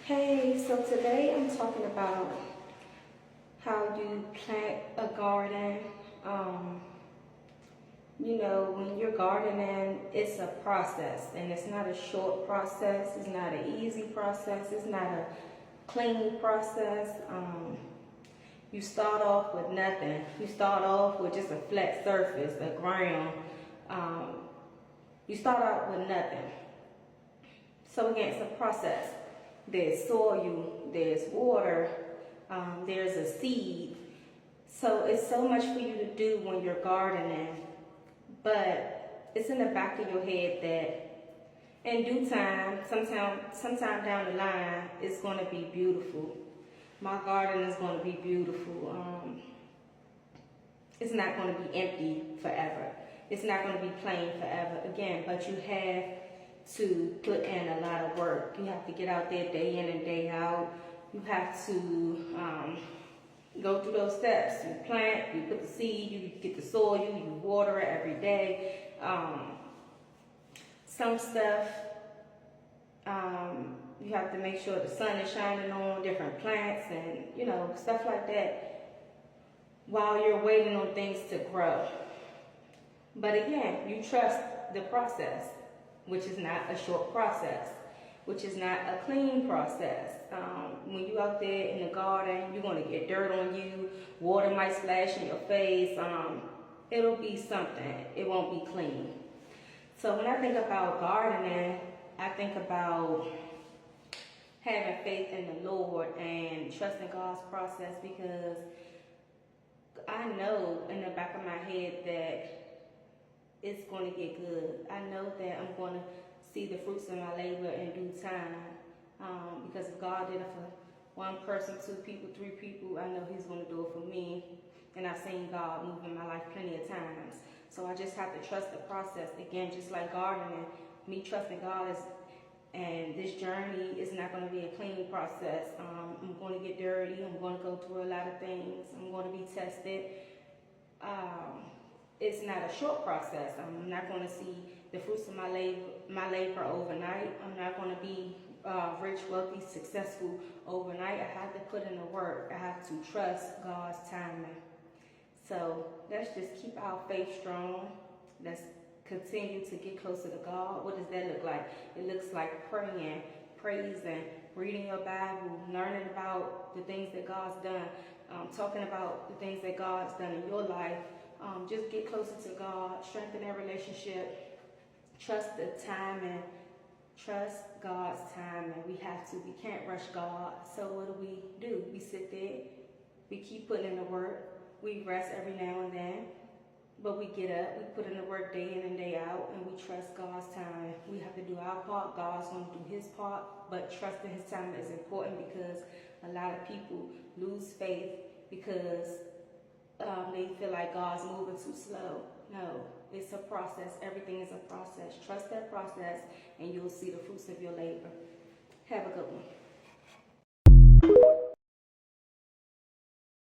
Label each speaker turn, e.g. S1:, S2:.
S1: Hey, so today I'm talking about how you plant a garden. When you're gardening, it's a process and it's not a short process. It's not an easy process. It's not a clean process. You start off with nothing. You start off with just a flat surface, a ground. You start out with nothing. So again, it's a process. There's soil, there's water, there's a seed. So it's so much for you to do when you're gardening, but it's in the back of your head that in due time, sometime down the line, it's going to be beautiful. My garden is going to be beautiful. It's not going to be empty forever. It's not going to be plain forever again, but you have to put in a lot of work. You have to get out there day in and day out. You have to go through those steps. You plant, you put the seed, you get the soil, you water it every day. Some stuff you have to make sure the sun is shining on different plants and stuff like that while you're waiting on things to grow. But again, you trust the process, which is not a short process, which is not a clean process. When you out there in the garden, you're going to get dirt on you, water might splash in your face, it'll be something, it won't be clean. So when I think about gardening, I think about having faith in the Lord and trusting God's process, because I know in the back of my head that it's going to get good. I know that I'm going to see the fruits of my labor in due time. Because if God did it for one person, 2 people, 3 people, I know He's going to do it for me. And I've seen God move in my life plenty of times. So I just have to trust the process. Again, just like gardening, me trusting God is, and this journey is not going to be a clean process. I'm going to get dirty. I'm going to go through a lot of things. I'm going to be tested. It's not a short process. I'm not going to see the fruits of my labor overnight. I'm not going to be rich, wealthy, successful overnight. I have to put in the work. I have to trust God's timing. So let's just keep our faith strong. Let's continue to get closer to God. What does that look like? It looks like praying, praising, reading your Bible, learning about the things that God's done, talking about the things that God's done in your life. Just get closer to God, strengthen that relationship, trust the timing, trust God's timing. We can't rush God. So what do? We sit there, we keep putting in the work, we rest every now and then, but we get up, we put in the work day in and day out, and we trust God's timing. We have to do our part, God's going to do His part, but trusting His timing is important, because a lot of people lose faith because they feel like God's moving too slow. No, it's a process. Everything is a process. Trust that process and you'll see the fruits of your labor. Have a good one.